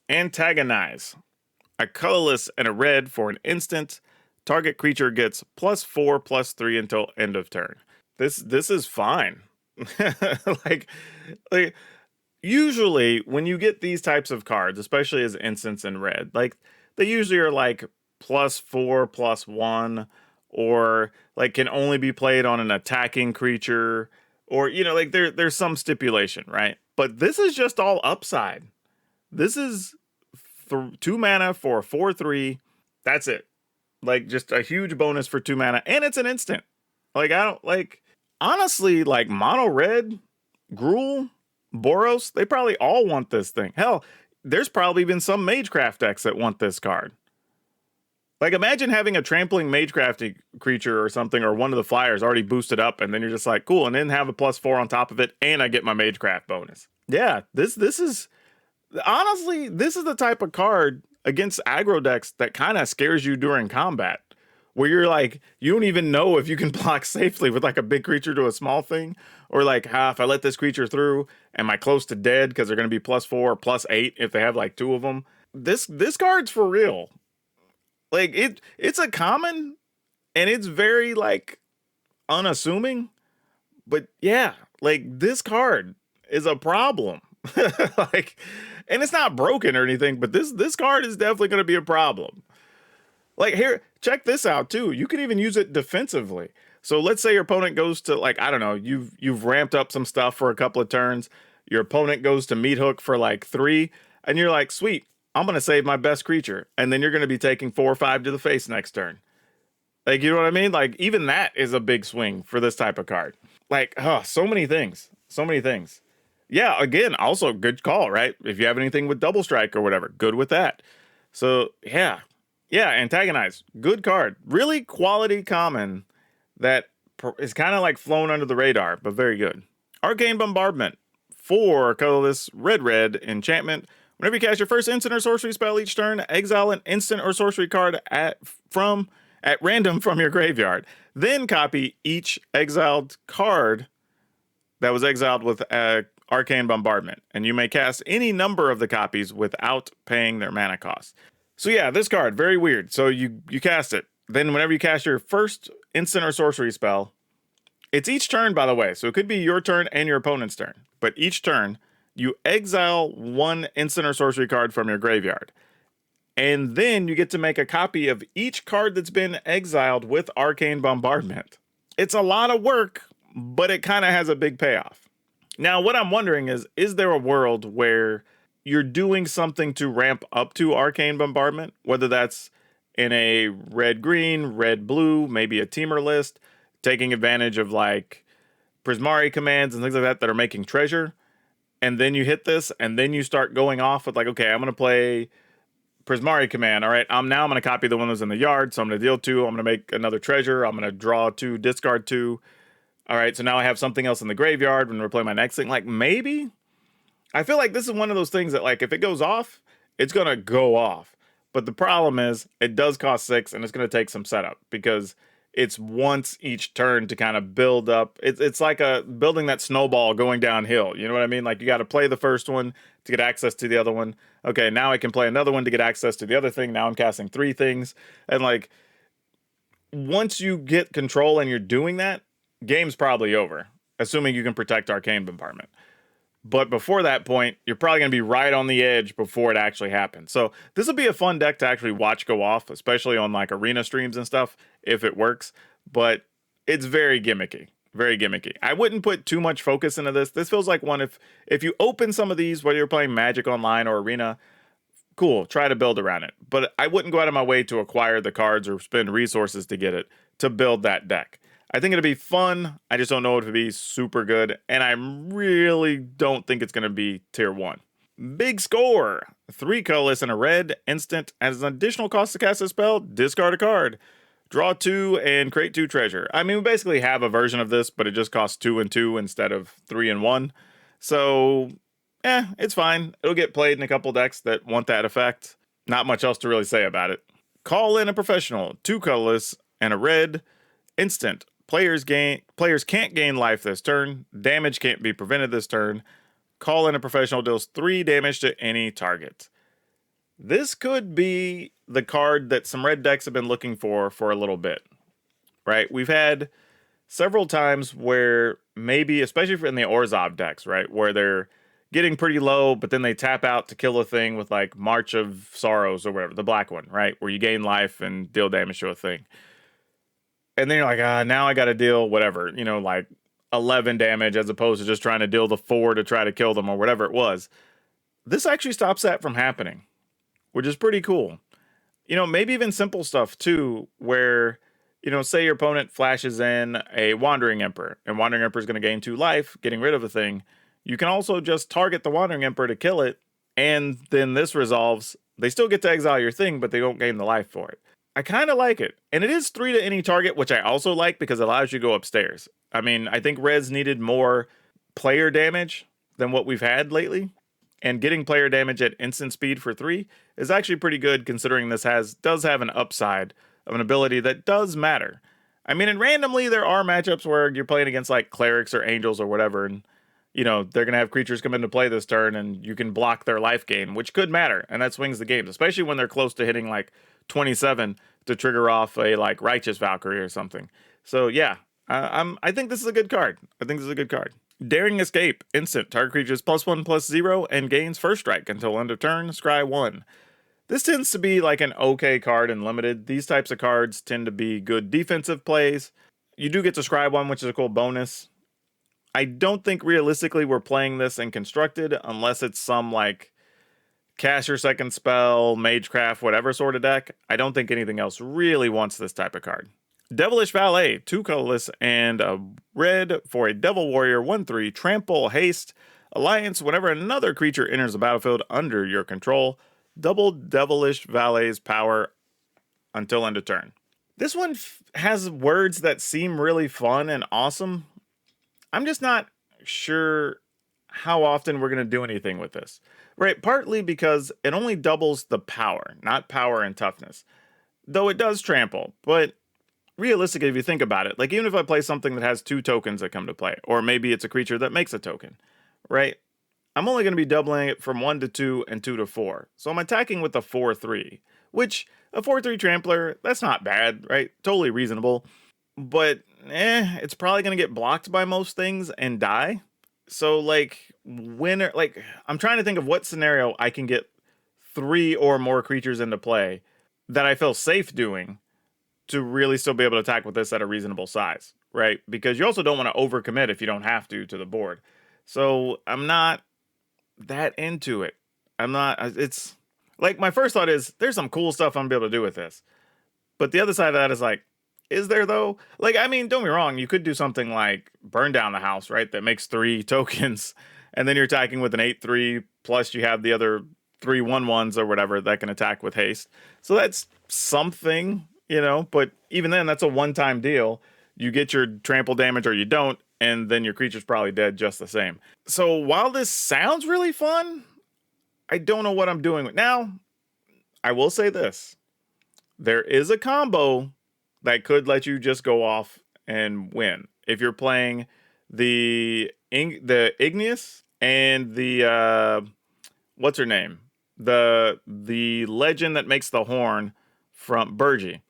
Antagonize. A colorless and a red for an instant. Target creature gets +4/+3 until end of turn. This is fine. like, like usually when you get these types of cards, especially as instants in red, like they usually are like +4/+1, or like can only be played on an attacking creature, or like there's some stipulation, right? But this is just all upside. This is 2 mana for 4/3. That's it. Like just a huge bonus for 2 mana, and it's an instant. Like I don't like honestly like mono red, Gruul, Boros, they probably all want this thing. Hell, there's probably been some Magecraft decks that want this card. Like imagine having a trampling Magecraft creature or something, or one of the flyers already boosted up, and then you're just like, cool, and then have a +4 on top of it, and I get my Magecraft bonus. Yeah, this is honestly, this is the type of card against aggro decks that kind of scares you during combat, where you're like, you don't even know if you can block safely with like a big creature to a small thing, or like, if I let this creature through, am I close to dead because they're going to be +4 or +8 if they have like 2 of them. This card's for real. Like it's a common, and it's very like unassuming, but yeah, like this card is a problem. Like, and it's not broken or anything, but this card is definitely going to be a problem. Like here, check this out too. You can even use it defensively. So let's say your opponent goes to like, I don't know, you've ramped up some stuff for a couple of turns. Your opponent goes to meat hook for like 3, and you're like, sweet, I'm going to save my best creature. And then you're going to be taking 4 or 5 to the face next turn. Like, you know what I mean? Like even that is a big swing for this type of card. Like, so many things. So many things. Yeah, again, also good call, right? If you have anything with double strike or whatever, good with that. So yeah, Antagonize, good card, really quality common that is kind of like flown under the radar, but very good. Arcane Bombardment, 4 colorless, red enchantment. Whenever you cast your first instant or sorcery spell each turn, exile an instant or sorcery card at random from your graveyard. Then copy each exiled card that was exiled with Arcane Bombardment, and you may cast any number of the copies without paying their mana cost. So yeah, this card, very weird. So you cast it. Then whenever you cast your first instant or sorcery spell, it's each turn, by the way, so it could be your turn and your opponent's turn, but each turn, you exile 1 instant or sorcery card from your graveyard. And then you get to make a copy of each card that's been exiled with Arcane Bombardment. It's a lot of work, but it kind of has a big payoff. Now, what I'm wondering is there a world where you're doing something to ramp up to Arcane Bombardment, whether that's in a red-green, red-blue, maybe a teamer list, taking advantage of like Prismari commands and things like that are making treasure, and then you hit this, and then you start going off with like, okay, I'm going to play Prismari command. All right, I'm going to copy the one that's in the yard, so I'm going to deal 2, I'm going to make another treasure, I'm going to draw 2, discard 2. All right, so now I have something else in the graveyard when we're playing my next thing. Like, maybe? I feel like this is one of those things that, like, if it goes off, it's going to go off. But the problem is, it does cost 6, and it's going to take some setup, because it's once each turn to kind of build up. It's like building that snowball going downhill. You know what I mean? Like, you got to play the first one to get access to the other one. Okay, now I can play another one to get access to the other thing. Now I'm casting 3 things. And, like, once you get control and you're doing that, game's probably over, assuming you can protect Arcane Bombardment. But before that point, you're probably going to be right on the edge before it actually happens. So this will be a fun deck to actually watch go off, especially on like arena streams and stuff, if it works. But it's very gimmicky, very gimmicky. I wouldn't put too much focus into this. This feels like one, if you open some of these, whether you're playing Magic Online or Arena, cool, try to build around it. But I wouldn't go out of my way to acquire the cards or spend resources to get it to build that deck. I think it'll be fun. I just don't know if it'll be super good. And I really don't think it's going to be tier 1. Big score. 3 colorless and a red instant. As an additional cost to cast a spell, discard a card. Draw 2 and create 2 treasure. I mean, we basically have a version of this, but it just costs 2 and 2 instead of 3 and 1. So, it's fine. It'll get played in a couple decks that want that effect. Not much else to really say about it. Call in a professional. 2 colorless and a red instant. Players can't gain life this turn. Damage can't be prevented this turn. Call in a professional, deals 3 damage to any target. This could be the card that some red decks have been looking for a little bit, right? We've had several times where maybe, especially in the Orzhov decks, right, where they're getting pretty low, but then they tap out to kill a thing with like March of Sorrows or whatever, the black one, right, where you gain life and deal damage to a thing. And then you're like, now I got to deal whatever, like 11 damage as opposed to just trying to deal the 4 to try to kill them or whatever it was. This actually stops that from happening, which is pretty cool. Maybe even simple stuff too, where, say your opponent flashes in a Wandering Emperor, and Wandering Emperor is going to gain 2 life, getting rid of a thing. You can also just target the Wandering Emperor to kill it, and then this resolves. They still get to exile your thing, but they don't gain the life for it. I kind of like it. And it is 3 to any target, which I also like because it allows you to go upstairs. I mean, I think Reds needed more player damage than what we've had lately. And getting player damage at instant speed for 3 is actually pretty good, considering this does have an upside of an ability that does matter. I mean, and randomly there are matchups where you're playing against like clerics or angels or whatever, and they're gonna have creatures come into play this turn, and you can block their life gain, which could matter, and that swings the games, especially when they're close to hitting like 27 to trigger off a like Righteous Valkyrie or something. So yeah, I think this is a good card. Daring Escape, instant. Target creature is +1/+0 and gains first strike until end of turn. Scry 1. This tends to be like an okay card in limited. These types of cards tend to be good defensive plays. You do get to scry 1, which is a cool bonus. I don't think realistically we're playing this in constructed unless it's some like cast your second spell, magecraft, whatever sort of deck. I don't think anything else really wants this type of card. Devilish Valet, 2 colorless and a red for a Devil Warrior, 1/3, trample, haste, alliance. Whenever another creature enters the battlefield under your control, double Devilish Valet's power until end of turn. This one has words that seem really fun and awesome. I'm just not sure how often we're going to do anything with this. Right, partly because it only doubles the power, not power and toughness. Though it does trample, but realistically, if you think about it, like even if I play something that has 2 tokens that come to play, or maybe it's a creature that makes a token, right? I'm only going to be doubling it from 1 to 2 and 2 to 4. So I'm attacking with a 4/3, which a 4/3 trampler, that's not bad, right? Totally reasonable. But it's probably going to get blocked by most things and die. So like I'm trying to think of what scenario I can get 3 or more creatures into play that I feel safe doing to really still be able to attack with this at a reasonable size, right? Because you also don't want to overcommit if you don't have to the board. So I'm not that into it. It's like my first thought is there's some cool stuff I'm gonna be able to do with this. But the other side of that is like, is there though? Like, I mean, don't be wrong. You could do something like burn down the house, right? That makes 3 tokens. And then you're attacking with an 8/3, plus you have the other 3 1/1s or whatever that can attack with haste. So that's something, but even then, that's a one-time deal. You get your trample damage or you don't, and then your creature's probably dead just the same. So while this sounds really fun, I don't know what I'm doing with. Now, I will say this. There is a combo that could let you just go off and win. If you're playing the Igneous and the what's her name? The legend that makes the horn from Burgi,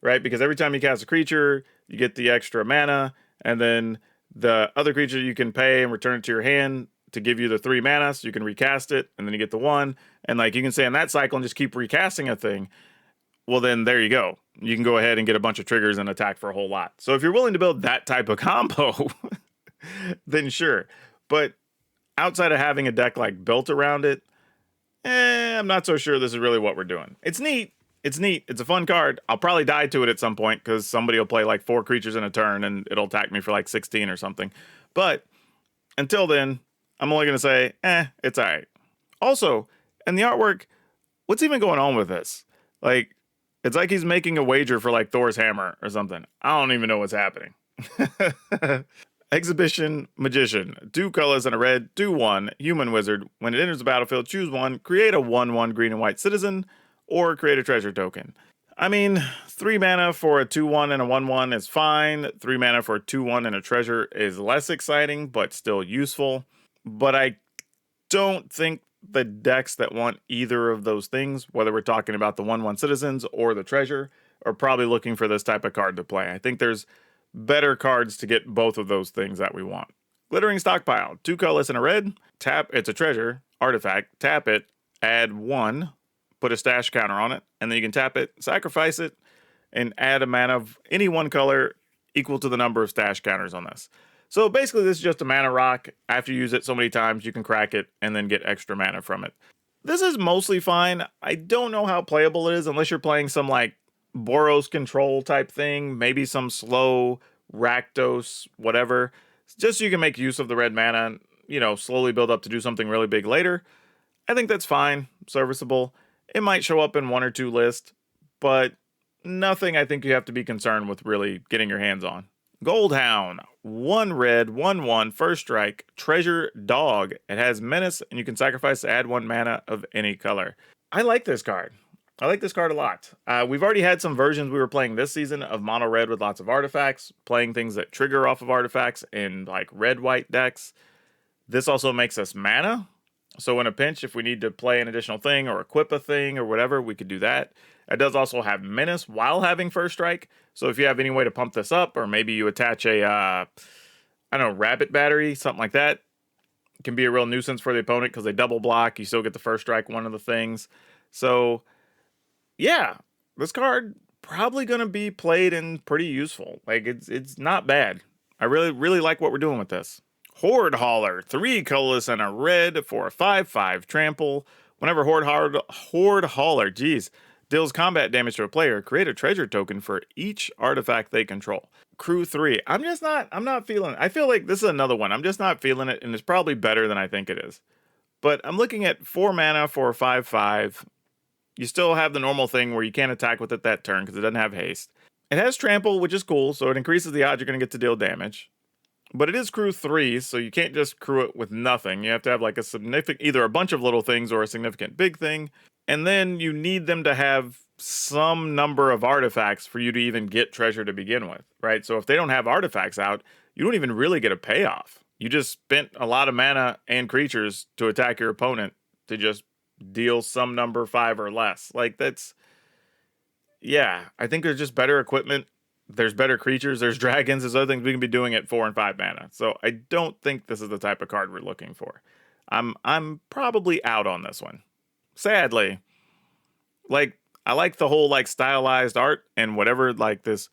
right? Because every time you cast a creature, you get the extra mana, and then the other creature you can pay and return it to your hand to give you the 3 mana, so you can recast it, and then you get the 1, and like you can stay in that cycle and just keep recasting a thing. Well, then there you go. You can go ahead and get a bunch of triggers and attack for a whole lot. So if you're willing to build that type of combo, then sure. But outside of having a deck like built around it, I'm not so sure this is really what we're doing. It's neat. It's a fun card. I'll probably die to it at some point because somebody will play like 4 creatures in a turn and it'll attack me for like 16 or something. But until then, I'm only going to say, it's all right. Also, in the artwork, what's even going on with this? Like, it's like he's making a wager for like Thor's hammer or something. I don't even know what's happening. Exhibition Magician. 2 colors and a red. 2/1. Human wizard. When it enters the battlefield, choose 1. Create a 1/1 green and white citizen. Or create a treasure token. I mean, 3 mana for a 2/1 and a 1/1 is fine. 3 mana for a 2/1 and a treasure is less exciting, but still useful. But I don't think the decks that want either of those things, whether we're talking about the 1/1 citizens or the treasure, are probably looking for this type of card to play. I think there's better cards to get both of those things that we want. Glittering Stockpile, 2 colorless and a red. Tap, it's a treasure, artifact. Tap it, add 1, put a stash counter on it, and then you can tap it, sacrifice it, and add a mana of any one color equal to the number of stash counters on this. So basically this is just a mana rock. After you use it so many times, you can crack it and then get extra mana from it. This is mostly fine. I don't know how playable it is unless you're playing some like Boros control type thing, maybe some slow Rakdos, whatever. Just so you can make use of the red mana and, you know, slowly build up to do something really big later. I think that's fine, serviceable. It might show up in 1 or 2 lists, but nothing I think you have to be concerned with really getting your hands on. Goldhound, 1 red, 1/1, first strike, treasure dog. It has menace, and you can sacrifice to add 1 mana of any color. I like this card. I like this card a lot. We've already had some versions we were playing this season of mono red with lots of artifacts, playing things that trigger off of artifacts in like red-white decks. This also makes us mana. So in a pinch, if we need to play an additional thing or equip a thing or whatever, we could do that. It does also have menace while having first strike. So if you have any way to pump this up, or maybe you attach a, I don't know, rabbit battery, something like that, it can be a real nuisance for the opponent because they double block. You still get the first strike, one of the things. So yeah, this card probably going to be played and pretty useful. Like it's not bad. I really like what we're doing with this. Horde Hauler, 3 colorless and a red for a 5/5 trample. Whenever Horde Hauler, deals combat damage to a player, create a treasure token for each artifact they control. Crew 3. I'm not feeling it. I feel like this is another one. I'm just not feeling it, and it's probably better than I think it is. But I'm looking at 4 mana for a 5/5. You still have the normal thing where you can't attack with it that turn because it doesn't have haste. It has trample, which is cool, so it increases the odds you're going to get to deal damage. But it is crew 3, so you can't just crew it with nothing. You have to have like a significant, either a bunch of little things or a significant big thing. And then you need them to have some number of artifacts for you to even get treasure to begin with, right? So if they don't have artifacts out, you don't even really get a payoff. You just spent a lot of mana and creatures to attack your opponent to just deal some number 5 or less. Like that's, yeah, I think there's just better equipment. There's better creatures, there's dragons, there's other things we can be doing at 4 and 5 mana. So I don't think this is the type of card we're looking for. I'm probably out on this one. Sadly. Like, I like the whole like stylized art and whatever, like this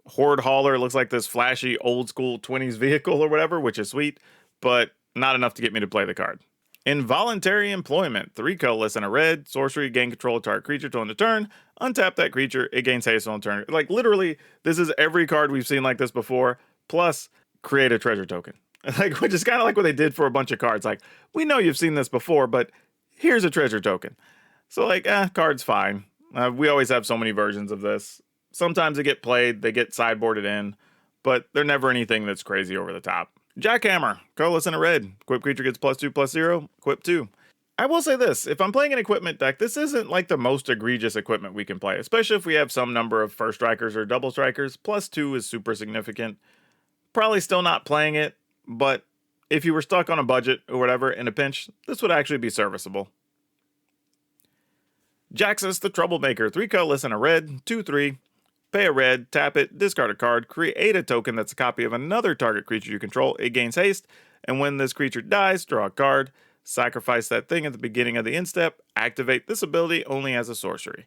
Horde Hauler looks like this flashy old school 20s vehicle or whatever, which is sweet, but not enough to get me to play the card. Involuntary Employment, 3 colorless and a red, sorcery, gain control of target creature till end of turn, untap that creature, it gains haste on turn. Like literally, this is every card we've seen like this before, plus create a treasure token. Like, which is kind of like what they did for a bunch of cards. Like, we know you've seen this before, but here's a treasure token. So like, card's fine. We always have so many versions of this. Sometimes they get played, they get sideboarded in, but they're never anything that's crazy over the top. Jackhammer, colorless and a red. Equip creature gets +2/+0, equip 2. I will say this, if I'm playing an equipment deck, this isn't like the most egregious equipment we can play, especially if we have some number of first strikers or double strikers. +2 is super significant. Probably still not playing it, but if you were stuck on a budget or whatever in a pinch, this would actually be serviceable. Jaxus, the Troublemaker, 3 colorless and a red, 2/3. Pay a red, tap it, discard a card, create a token that's a copy of another target creature you control. It gains haste, and when this creature dies, draw a card, sacrifice that thing at the beginning of the end step, activate this ability only as a sorcery.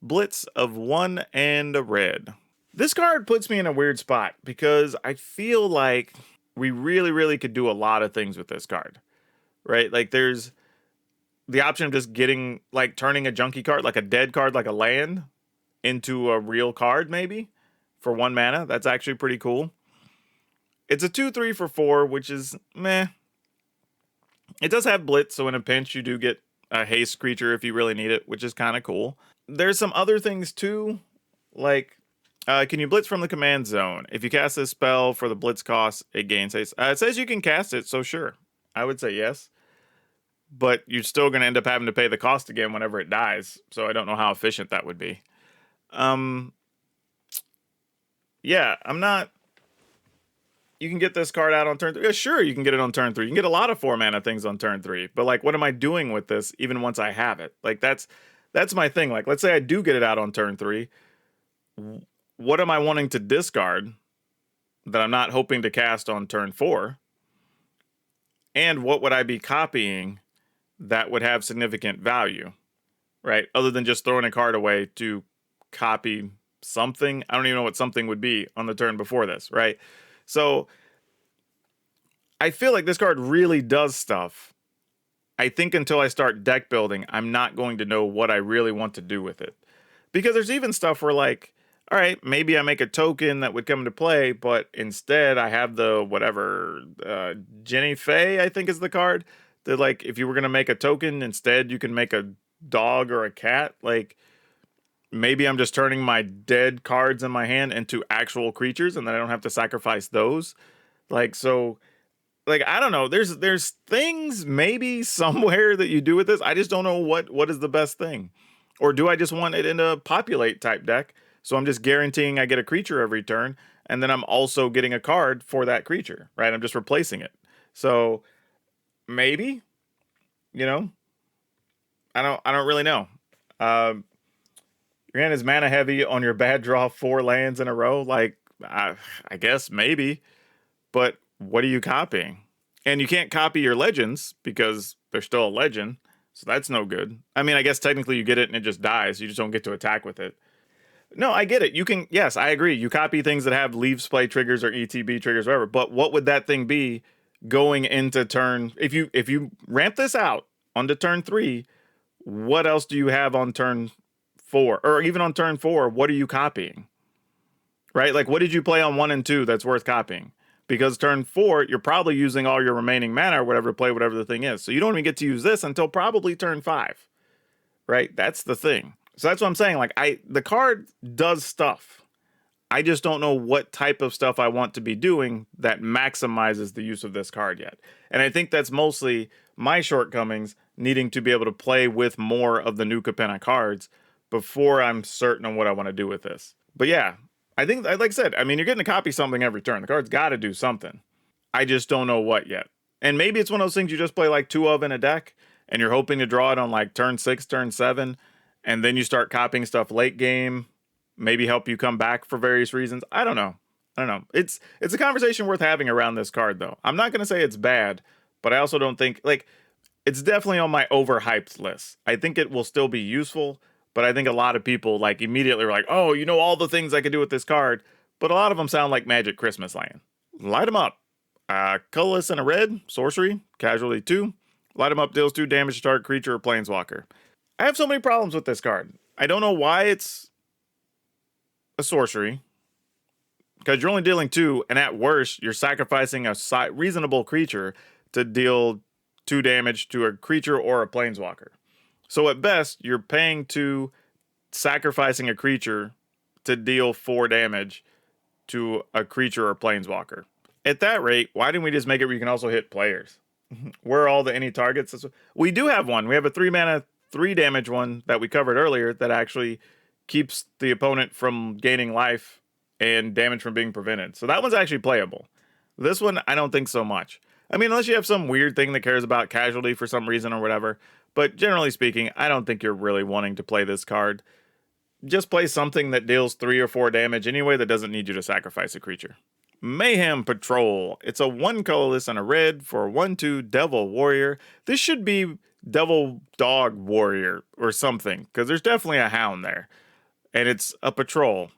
Blitz of 1 and a red. This card puts me in a weird spot because I feel like we really could do a lot of things with this card, right? Like there's the option of just getting, like turning a junky card, like a dead card, like a land, into a real card maybe for 1 mana. That's actually pretty cool. It's a 2/3 for 4, which is meh. It does have blitz, so in a pinch you do get a haste creature if you really need it, which is kind of cool. There's some other things too, like can you blitz from the command zone? If you cast this spell for the blitz cost, it gains haste. It says you can cast it, so sure, I would say yes. But you're still going to end up having to pay the cost again whenever it dies, so I don't know how efficient that would be. Yeah, I'm not you can get this card out on turn 3. Yeah, sure, you can get it on turn 3. You can get a lot of 4-mana things on turn 3. But, like, what am I doing with this even once I have it? Like, that's my thing. Like, let's say I do get it out on turn 3. What am I wanting to discard that I'm not hoping to cast on turn 4? And what would I be copying that would have significant value, right? Other than just throwing a card away to copy something. I don't even know what something would be on the turn before this, right? So I feel like this card really does stuff. I think until I start deck building, I'm not going to know what I really want to do with it. Because there's even stuff where, like, all right, maybe I make a token that would come into play, but instead I have the whatever, Jenny Faye, I think is the card. That, like, if you were going to make a token, instead you can make a dog or a cat. Like, maybe I'm just turning my dead cards in my hand into actual creatures, and then I don't have to sacrifice those. Like, so, like, I don't know. There's things maybe somewhere that you do with this. I just don't know what is the best thing. Or do I just want it in a populate type deck? So I'm just guaranteeing I get a creature every turn, and then I'm also getting a card for that creature, right? I'm just replacing it. So maybe, you know, I don't really know. Your hand is mana heavy on your bad draw 4 lands in a row. Like, I guess maybe, but what are you copying? And you can't copy your legends because they're still a legend. So that's no good. I mean, I guess technically you get it and it just dies. You just don't get to attack with it. No, I get it. You can, yes, I agree. You copy things that have leaves play triggers or ETB triggers, whatever. But what would that thing be going into turn? If you ramp this out onto turn 3, what else do you have on turn 4? Or even on turn 4, what are you copying? Right? Like, what did you play on 1 and 2 that's worth copying? Because turn 4, you're probably using all your remaining mana or whatever to play whatever the thing is. So you don't even get to use this until probably turn 5. Right? That's the thing. So that's what I'm saying. Like, the card does stuff. I just don't know what type of stuff I want to be doing that maximizes the use of this card yet. And I think that's mostly my shortcomings, needing to be able to play with more of the New Capenna cards before I'm certain on what I want to do with this. But yeah, I think, like I said, I mean, you're getting to copy something every turn. The card's got to do something. I just don't know what yet. And maybe it's one of those things you just play like 2 of in a deck, and you're hoping to draw it on like turn 6, turn 7, and then you start copying stuff late game, maybe help you come back for various reasons. I don't know. It's a conversation worth having around this card, though. I'm not going to say it's bad, but I also don't think, like, it's definitely on my overhyped list. I think it will still be useful, but I think a lot of people, like, immediately are like, oh, you know all the things I could do with this card, but a lot of them sound like Magic Christmas Land. Light them up. Colorless and a red, sorcery, casualty 2. Light them up, deals 2 damage to target creature or planeswalker. I have so many problems with this card. I don't know why it's a sorcery, because you're only dealing 2, and at worst, you're sacrificing a reasonable creature to deal 2 damage to a creature or a planeswalker. So at best, you're paying 2, sacrificing a creature to deal 4 damage to a creature or planeswalker. At that rate, why didn't we just make it where you can also hit players? Where are all the any targets? We do have one. We have a 3-mana, 3 damage one that we covered earlier that actually keeps the opponent from gaining life and damage from being prevented. So that one's actually playable. This one, I don't think so much. I mean, unless you have some weird thing that cares about casualty for some reason or whatever. But generally speaking, I don't think you're really wanting to play this card. Just play something that deals 3 or 4 damage anyway that doesn't need you to sacrifice a creature. Mayhem Patrol. It's a 1 colorless and a red for a 1/2 Devil Warrior. This should be Devil Dog Warrior or something, because there's definitely a hound there. And it's a patrol,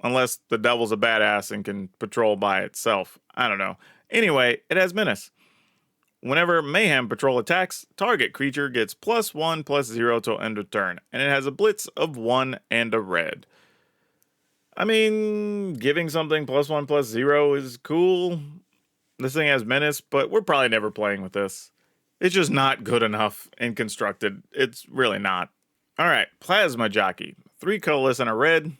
unless the devil's a badass and can patrol by itself. I don't know. Anyway, it has menace. Whenever Mayhem Patrol attacks, target creature gets +1/+0 till end of turn, and it has a blitz of 1 and a red. I mean, giving something +1/+0 is cool. This thing has menace, but we're probably never playing with this. It's just not good enough and constructed. It's really not. Alright, Plasma Jockey. 3 colorless and a red.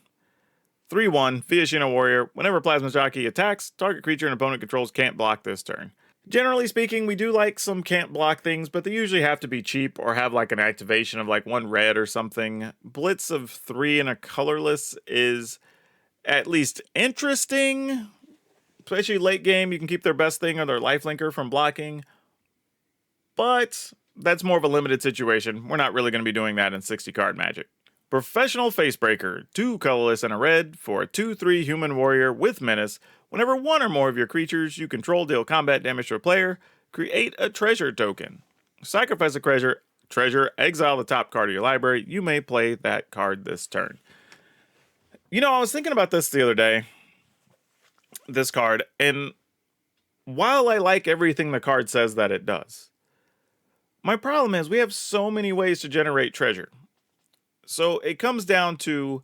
3/1, Fiashino Warrior. Whenever Plasma Jockey attacks, target creature and opponent controls can't block this turn. Generally speaking, we do like some can't block things, but they usually have to be cheap or have like an activation of like 1 red or something. Blitz of 3 and a colorless is at least interesting. Especially late game, you can keep their best thing or their lifelinker from blocking. But that's more of a limited situation. We're not really going to be doing that in 60 card Magic. Professional Facebreaker, 2 colorless and a red for a 2/3 human warrior with menace. Whenever one or more of your creatures you control deal combat damage to a player, create a treasure token. Sacrifice a treasure, exile the top card of your library. You may play that card this turn. You know, I was thinking about this the other day, this card, and while I like everything the card says that it does, my problem is we have so many ways to generate treasure. So it comes down to,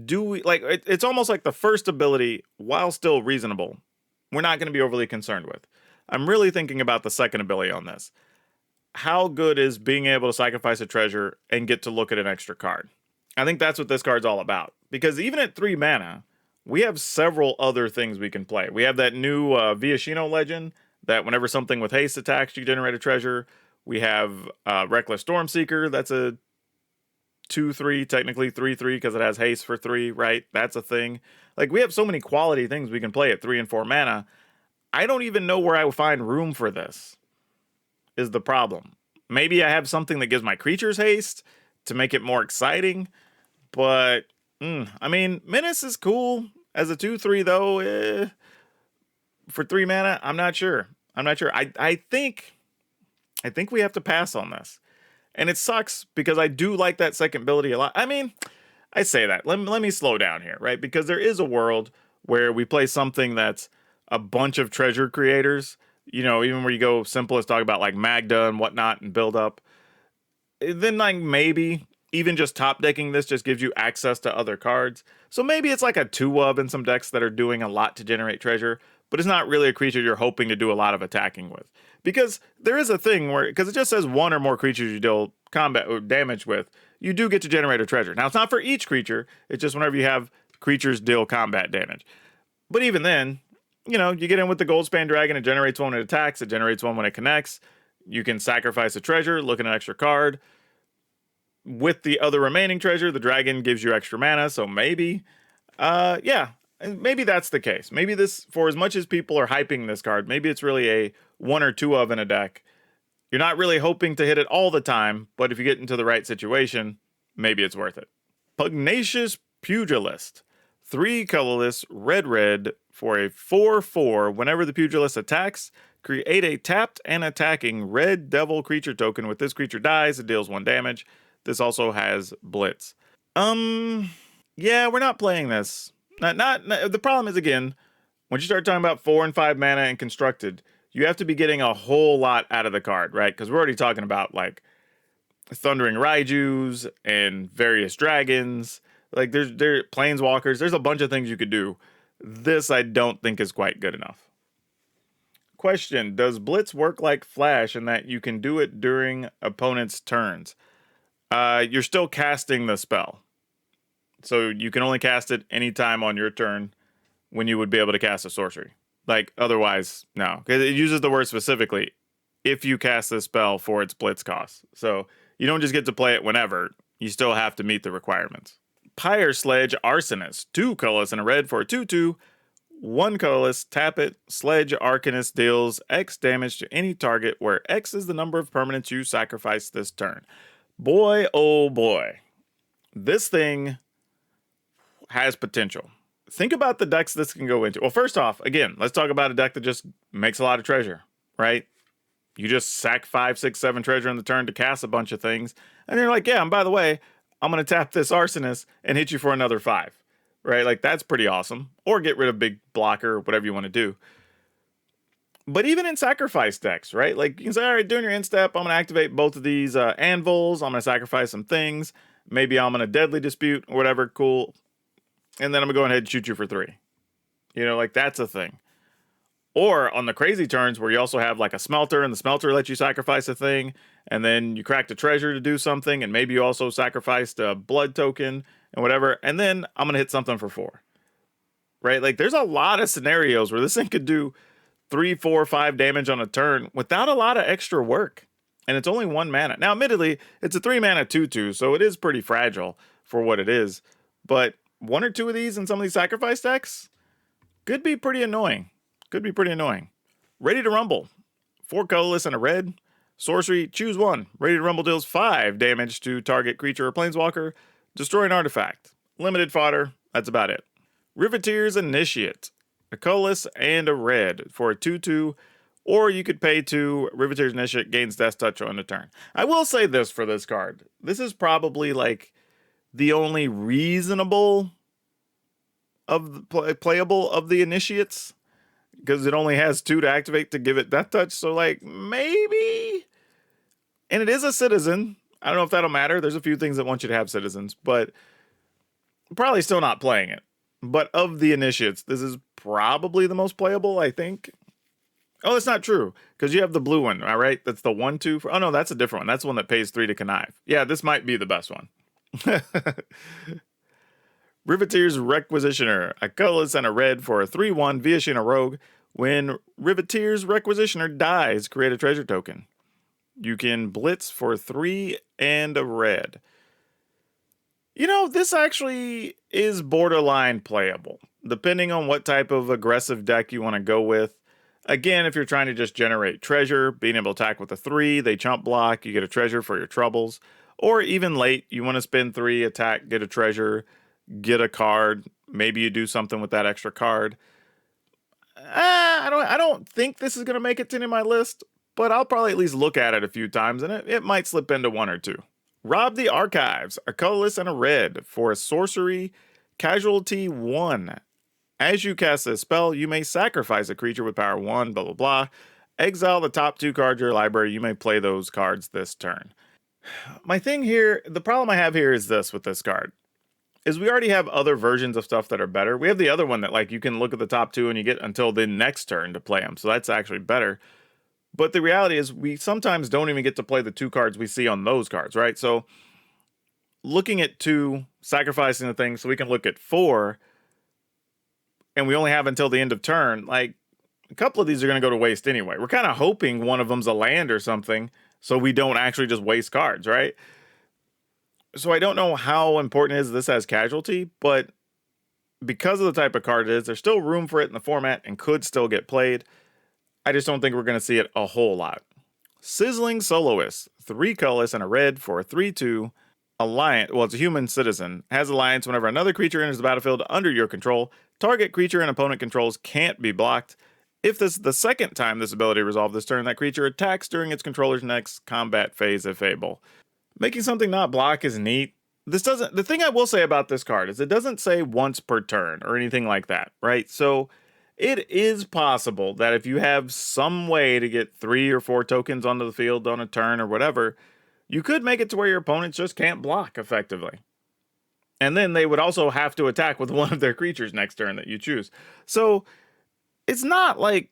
do we, like, it's almost like the first ability, while still reasonable, we're not going to be overly concerned with. I'm really thinking about the second ability on this. How good is being able to sacrifice a treasure and get to look at an extra card? I think that's what this card's all about. Because even at 3 mana, we have several other things we can play. We have that new Viashino legend, that whenever something with haste attacks, you generate a treasure. We have Reckless Stormseeker, that's a 2/3, technically 3/3, because it has haste for 3, right? That's a thing. Like, we have so many quality things we can play at 3 and 4 mana. I don't even know where I would find room for this, is the problem. Maybe I have something that gives my creatures haste to make it more exciting, but, I mean, Menace is cool as a 2/3, though. For 3 mana, I'm not sure. I think we have to pass on this. And it sucks because I do like that second ability a lot. I mean, I say that. Let me slow down here, right? Because there is a world where we play something that's a bunch of treasure creators. You know, even where you go simplest, talk about like Magda and whatnot and build up. Then like maybe even just top decking this just gives you access to other cards. So maybe it's like a 2-of in some decks that are doing a lot to generate treasure, but it's not really a creature you're hoping to do a lot of attacking with. Because there is a thing where, because it just says 1 or more creatures you deal combat or damage with, you do get to generate a treasure. Now, it's not for each creature, it's just whenever you have creatures deal combat damage. But even then, you know, you get in with the Goldspan Dragon, it generates 1 when it attacks, it generates 1 when it connects. You can sacrifice a treasure, look at an extra card. With the other remaining treasure, the dragon gives you extra mana, so maybe, yeah, maybe that's the case. Maybe this, for as much as people are hyping this card, maybe it's really a 1 or 2-of in a deck. You're not really hoping to hit it all the time, but if you get into the right situation, maybe it's worth it. Pugnacious Pugilist. 3 colorless, red for a 4/4. Whenever the Pugilist attacks, create a tapped and attacking red devil creature token. With this creature dies, it deals 1 damage. This also has Blitz. Yeah, we're not playing this. The problem is, again, when you start talking about 4 and 5 mana and constructed, you have to be getting a whole lot out of the card, right? Because we're already talking about, like, Thundering Raijus and various dragons. Like, there's planeswalkers. There's a bunch of things you could do. This, I don't think, is quite good enough. Question, does Blitz work like Flash in that you can do it during opponent's turns? You're still casting the spell. So you can only cast it anytime on your turn when you would be able to cast a sorcery. Like, otherwise, no. Because it uses the word specifically, if you cast this spell for its Blitz cost. So you don't just get to play it whenever. You still have to meet the requirements. Pyre Sledge Arsonist. 2 colorless and a red for a 2/2. 1 colorless, tap it. Sledge Arcanist deals X damage to any target where X is the number of permanents you sacrifice this turn. Boy, oh boy. This thing has potential. Think about the decks this can go into. Well, first off, again, let's talk about a deck that just makes a lot of treasure, right? You just sack 5, 6, 7 treasure in the turn to cast a bunch of things. And you're like, yeah, and by the way, I'm going to tap this Arsonist and hit you for another 5, right? Like, that's pretty awesome. Or get rid of big blocker, whatever you want to do. But even in sacrifice decks, right? Like, you can say, all right, during your end step, I'm going to activate both of these anvils. I'm going to sacrifice some things. Maybe I'm going to deadly dispute or whatever. Cool. And then I'm going to go ahead and shoot you for 3. You know, like, that's a thing. Or on the crazy turns where you also have like a smelter, and the smelter lets you sacrifice a thing, and then you cracked a treasure to do something, and maybe you also sacrificed a blood token and whatever, and then I'm going to hit something for 4. Right? Like, there's a lot of scenarios where this thing could do 3, 4, 5 damage on a turn without a lot of extra work. And it's only 1 mana. Now, admittedly, it's a 3 mana 2/2, so it is pretty fragile for what it is. But 1 or 2 of these in some of these sacrifice decks could be pretty annoying. Could be pretty annoying. Ready to Rumble. 4 colorless and a red. Sorcery, choose 1. Ready to Rumble deals 5 damage to target creature or planeswalker. Destroy an artifact. Limited fodder, that's about it. Riveters Initiate. A colorless and a red for a 2/2. Or you could pay 2. Riveters Initiate gains Death Touch on a turn. I will say this for this card. This is probably like the only reasonable of the playable of the initiates, because it only has 2 to activate to give it Death Touch. So like maybe, and it is a citizen. I don't know if that'll matter. There's a few things that want you to have citizens, but probably still not playing it. But of the initiates, this is probably the most playable, I think. Oh, that's not true, because you have the blue one, all right? That's the 1/2. Oh no, that's a different one. That's the one that pays 3 to connive. Yeah, this might be the best one. Riveter's Requisitioner, a colorless and a red for a 3/1 Viashina Rogue. When Riveter's Requisitioner dies, create a treasure token. You can blitz for 3 and a red. You know, this actually is borderline playable, depending on what type of aggressive deck you want to go with. Again, if you're trying to just generate treasure, being able to attack with a 3, they chump block, you get a treasure for your troubles. Or even late, you want to spend 3, attack, get a treasure, get a card. Maybe you do something with that extra card. I don't think this is going to make it to any of my list, but I'll probably at least look at it a few times, and it might slip into 1 or 2. Rob the Archives, a colorless and a red for a sorcery, casualty 1. As you cast this spell, you may sacrifice a creature with power 1, blah, blah, blah. Exile the top 2 cards of your library. You may play those cards this turn. My thing here, the problem I have here is this with this card, is we already have other versions of stuff that are better. We have the other one that like you can look at the top 2 and you get until the next turn to play them. So that's actually better. But the reality is we sometimes don't even get to play the 2 cards we see on those cards, right? So looking at 2, sacrificing the thing so we can look at 4, and we only have until the end of turn, like a couple of these are going to go to waste anyway. We're kind of hoping one of them's a land or something so we don't actually just waste cards, right? So I don't know how important it is this has casualty, but because of the type of card it is, there's still room for it in the format and could still get played. I just don't think we're going to see it a whole lot. Sizzling Soloists, 3 colorless and a red for a 3/2. Alliance, well, it's a human citizen. Has alliance whenever another creature enters the battlefield under your control. Target creature and opponent controls can't be blocked. If this is the second time this ability resolved this turn, that creature attacks during its controller's next combat phase if able. Making something not block is neat. The thing I will say about this card is it doesn't say once per turn or anything like that, right? So it is possible that if you have some way to get 3 or 4 tokens onto the field on a turn or whatever, you could make it to where your opponents just can't block effectively. And then they would also have to attack with one of their creatures next turn that you choose. So it's not like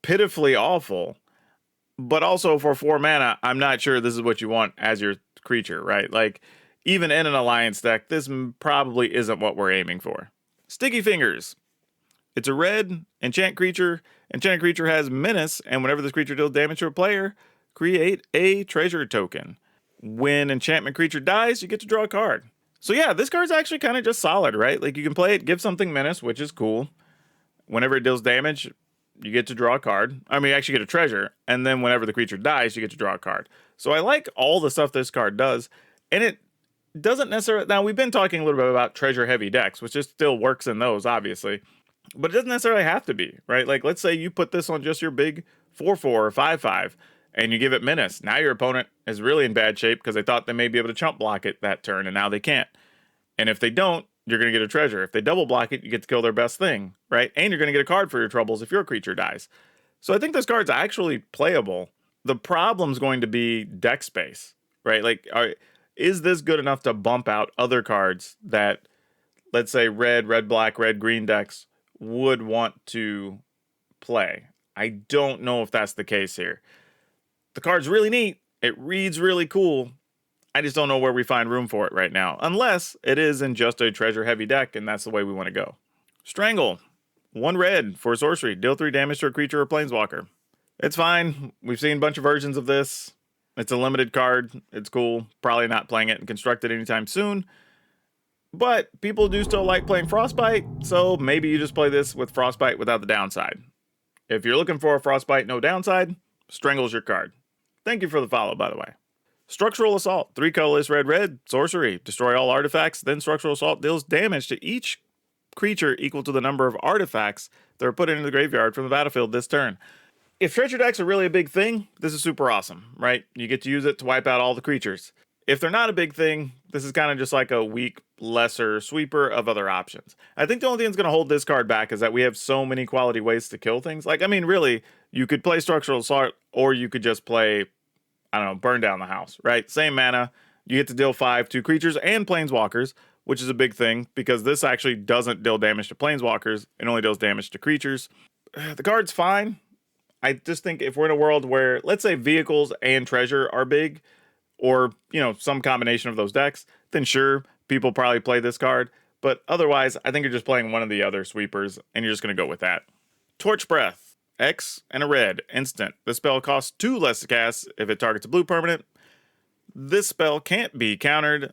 pitifully awful, but also for 4 mana, I'm not sure this is what you want as your creature, right? Like even in an alliance deck, this probably isn't what we're aiming for. Sticky Fingers. It's a red enchant creature. Enchanted creature has menace, and whenever this creature deals damage to a player, create a treasure token. When enchantment creature dies, you get to draw a card. So yeah, this card's actually kind of just solid, right? Like you can play it, give something menace, which is cool. Whenever it deals damage, you get to draw a card. I mean, you actually get a treasure. And then whenever the creature dies, you get to draw a card. So I like all the stuff this card does. And it doesn't necessarily... Now, we've been talking a little bit about treasure-heavy decks, which just still works in those, obviously. But it doesn't necessarily have to be, right? Like, let's say you put this on just your big 4/4 or 5/5, and you give it menace. Now your opponent is really in bad shape because they thought they may be able to chump block it that turn, and now they can't. And if they don't, you're going to get a treasure. If they double block it, you get to kill their best thing, right? And you're going to get a card for your troubles if your creature dies. So I think this card's actually playable. The problem's going to be deck space, right? Like, is this good enough to bump out other cards that, let's say, red, black, red, green decks would want to play? I don't know if that's the case here. The card's really neat. It reads really cool. I just don't know where we find room for it right now, unless it is in just a treasure-heavy deck, and that's the way we want to go. Strangle. 1 red for sorcery. Deal 3 damage to a creature or planeswalker. It's fine. We've seen a bunch of versions of this. It's a limited card. It's cool. Probably not playing it in Constructed anytime soon. But people do still like playing Frostbite, so maybe you just play this with Frostbite without the downside. If you're looking for a Frostbite no downside, Strangle's your card. Thank you for the follow, by the way. Structural Assault, 3 colorless red, sorcery. Destroy all artifacts, then Structural Assault deals damage to each creature equal to the number of artifacts that are put into the graveyard from the battlefield this turn. If treasure decks are really a big thing, this is super awesome, right? You get to use it to wipe out all the creatures. If they're not a big thing, this is kind of just like a weak, lesser sweeper of other options. I think the only thing that's going to hold this card back is that we have so many quality ways to kill things. Like, I mean, really, you could play Structural Assault, or you could just play, I don't know, burn down the house, right? Same mana, you get to deal 5 to creatures and planeswalkers, which is a big thing, because this actually doesn't deal damage to planeswalkers, it only deals damage to creatures. The card's fine. I just think if we're in a world where, let's say, vehicles and treasure are big, or, you know, some combination of those decks, then sure, people probably play this card. But otherwise, I think you're just playing one of the other sweepers, and you're just going to go with that. Torch Breath. X and a red. Instant. This spell costs 2 less to cast if it targets a blue permanent. This spell can't be countered.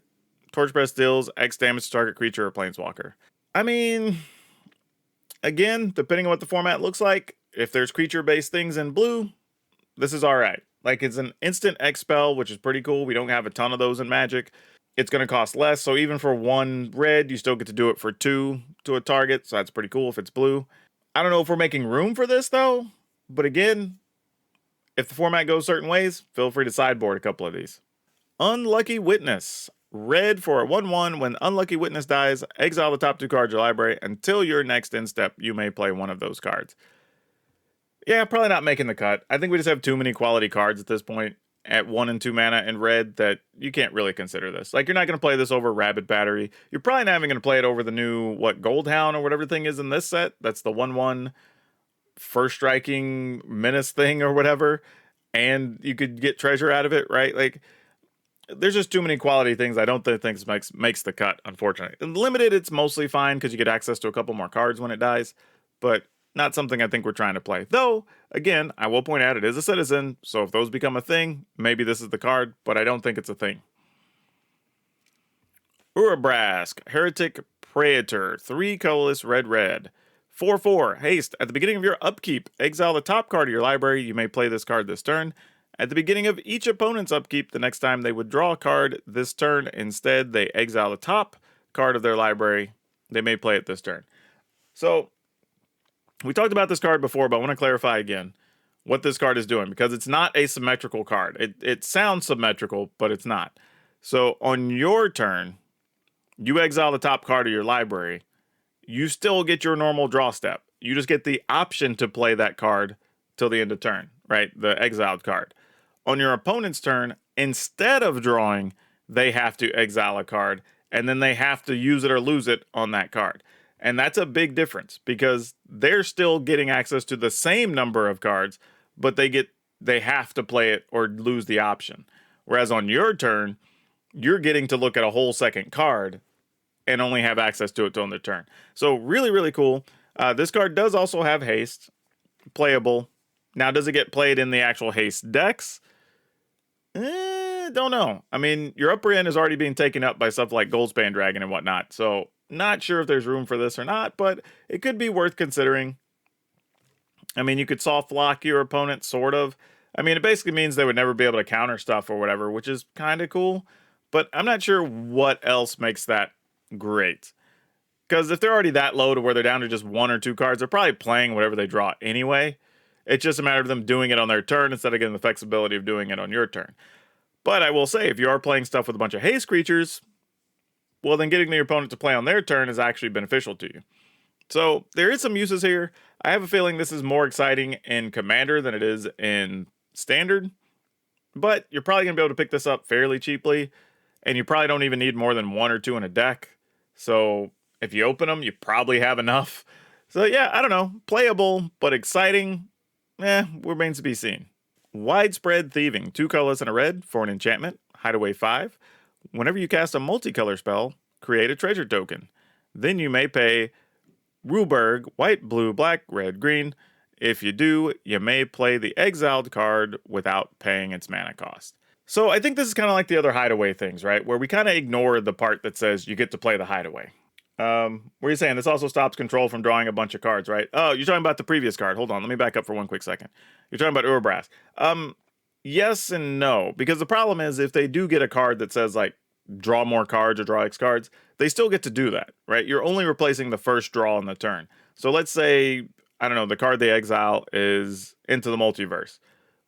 Torch Breath deals X damage to target creature or planeswalker. I mean, again, depending on what the format looks like, if there's creature-based things in blue, this is alright. Like, it's an instant X spell, which is pretty cool. We don't have a ton of those in Magic. It's going to cost less, so even for 1 red, you still get to do it for 2 to a target, so that's pretty cool if it's blue. I don't know if we're making room for this, though, but again, if the format goes certain ways, feel free to sideboard a couple of these. Unlucky Witness. Red for a 1/1. When Unlucky Witness dies, exile the top 2 cards of your library. Until your next end step, you may play one of those cards. Yeah, probably not making the cut. I think we just have too many quality cards at this point at 1 and 2 mana in red that you can't really consider this. Like, you're not going to play this over Rabbit Battery. You're probably not even going to play it over the new, Goldhound or whatever the thing is in this set. That's the 1/1 first striking menace thing or whatever. And you could get treasure out of it, right? Like, there's just too many quality things I don't think makes the cut, unfortunately. In limited, it's mostly fine because you get access to a couple more cards when it dies. But not something I think we're trying to play. Though, again, I will point out it is a citizen, so if those become a thing, maybe this is the card, but I don't think it's a thing. Urabrask, Heretic Praetor, 3 colorless red. 4/4, haste. At the beginning of your upkeep, exile the top card of your library. You may play this card this turn. At the beginning of each opponent's upkeep, the next time they would draw a card this turn, instead they exile the top card of their library. They may play it this turn. So, we talked about this card before, but I want to clarify again what this card is doing, because it's not a symmetrical card. It sounds symmetrical, but it's not. So on your turn, you exile the top card of your library. You still get your normal draw step. You just get the option to play that card till the end of turn, right? The exiled card. On your opponent's turn, instead of drawing, they have to exile a card, and then they have to use it or lose it on that card. And that's a big difference, because they're still getting access to the same number of cards, but they have to play it or lose the option. Whereas on your turn, you're getting to look at a whole second card and only have access to it till their turn. So really, really cool. This card does also have haste, playable. Now, does it get played in the actual haste decks? Don't know. I mean, your upper end is already being taken up by stuff like Goldspan Dragon and whatnot, so not sure if there's room for this or not, but it could be worth considering. I mean, you could soft lock your opponent, sort of. I mean, it basically means they would never be able to counter stuff or whatever, which is kind of cool, but I'm not sure what else makes that great. Because if they're already that low to where they're down to just 1 or 2 cards, they're probably playing whatever they draw anyway. It's just a matter of them doing it on their turn instead of getting the flexibility of doing it on your turn. But I will say, if you are playing stuff with a bunch of haste creatures, well, then getting your opponent to play on their turn is actually beneficial to you. So there is some uses here. I have a feeling this is more exciting in Commander than it is in Standard. But you're probably going to be able to pick this up fairly cheaply. And you probably don't even need more than 1 or 2 in a deck. So if you open them, you probably have enough. So yeah, I don't know. Playable, but exciting. Remains to be seen. Widespread Thieving, 2 colorless and a red for an enchantment. Hideaway 5. Whenever you cast a multicolor spell, create a treasure token. Then you may pay Ruberg, white, blue, black, red, green. If you do, you may play the exiled card without paying its mana cost. So I think this is kind of like the other Hideaway things, right? Where we kind of ignore the part that says you get to play the Hideaway. What are you saying? This also stops control from drawing a bunch of cards, right? Oh, you're talking about the previous card. Hold on, let me back up for one quick second. You're talking about urabrask. Yes and no, because the problem is if they do get a card that says like draw more cards or draw X cards, they still get to do that, right? You're only replacing the first draw on the turn. So let's say, I don't know, the card they exile is Into the Multiverse.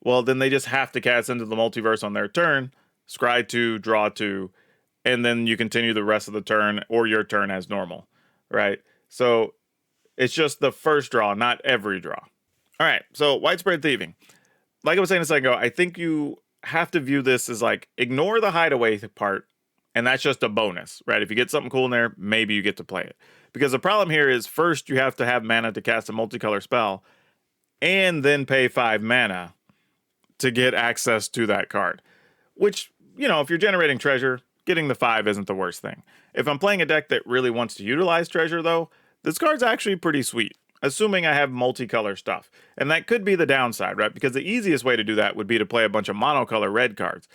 Well, then they just have to cast Into the Multiverse on their turn, scry 2, draw 2, and then you continue the rest of the turn or your turn as normal, right? So it's just the first draw, not every draw. All right, so widespread thieving. Like I was saying a second ago, I think you have to view this as like ignore the hideaway part, and that's just a bonus, right? If you get something cool in there, maybe you get to play it. Because the problem here is first you have to have mana to cast a multicolor spell, and then pay 5 mana to get access to that card. Which, you know, if you're generating treasure, getting the 5 isn't the worst thing. If I'm playing a deck that really wants to utilize treasure, though, this card's actually pretty sweet, assuming I have multicolor stuff. And that could be the downside, right? Because the easiest way to do that would be to play a bunch of monocolor red cards.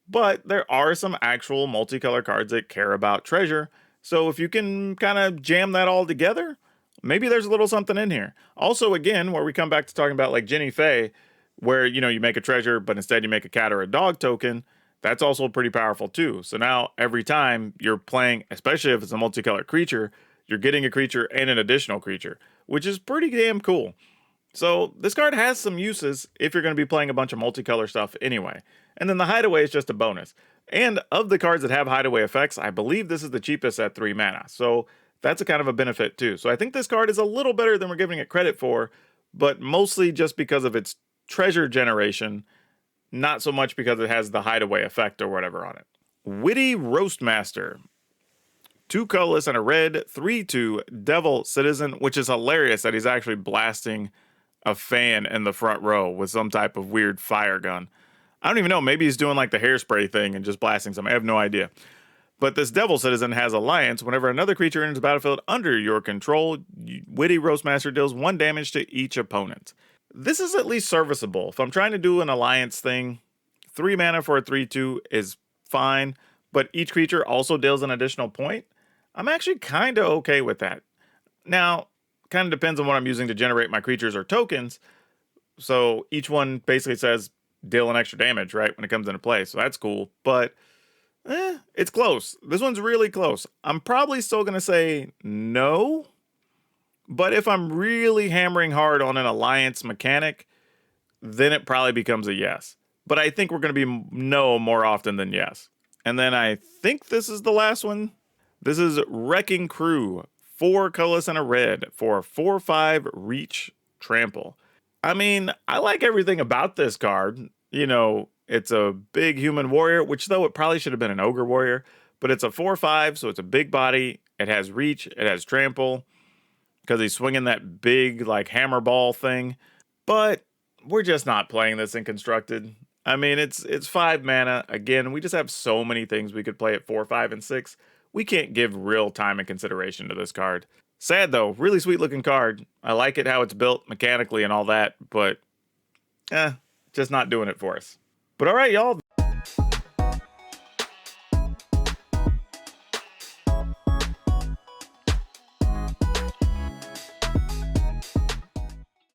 But there are some actual multicolor cards that care about treasure, so if you can kind of jam that all together, maybe there's a little something in here. Also, again, where we come back to talking about like Jenny Faye, where, you know, you make a treasure, but instead you make a cat or a dog token, that's also pretty powerful too. So now every time you're playing, especially if it's a multicolored creature, you're getting a creature and an additional creature, which is pretty damn cool. So this card has some uses if you're going to be playing a bunch of multicolor stuff anyway. And then the hideaway is just a bonus. And of the cards that have hideaway effects, I believe this is the cheapest at 3 mana. So that's a kind of a benefit too. So I think this card is a little better than we're giving it credit for, but mostly just because of its treasure generation, not so much because it has the hideaway effect or whatever on it. Witty Roastmaster. 2 colorless and a red, 3/2 Devil Citizen, which is hilarious that he's actually blasting a fan in the front row with some type of weird fire gun. I don't even know, maybe he's doing like the hairspray thing and just blasting something. I have no idea. But this Devil Citizen has Alliance. Whenever another creature enters the battlefield under your control, Witty Roastmaster deals 1 damage to each opponent. This is at least serviceable. If I'm trying to do an Alliance thing, 3 mana for a 3/2 is fine, but each creature also deals an additional point. I'm actually kind of okay with that. Now, kind of depends on what I'm using to generate my creatures or tokens. So each one basically says deal an extra damage, right, when it comes into play. So that's cool, but it's close. This one's really close. I'm probably still going to say no, but if I'm really hammering hard on an alliance mechanic, then it probably becomes a yes. But I think we're going to be no more often than yes. And then I think this is the last one. This is Wrecking Crew. 4 colorless and a red for 4/5 reach trample. I mean, I like everything about this card. You know, it's a big human warrior, which though it probably should have been an ogre warrior, but it's a 4/5, so it's a big body. It has reach, it has trample, because he's swinging that big like hammer ball thing. But we're just not playing this in constructed. I mean, it's 5 mana. Again, we just have so many things we could play at 4, 5, and 6. We can't give real time and consideration to this card. Sad though, really sweet looking card. I like it how it's built mechanically and all that, but just not doing it for us. But all right, y'all.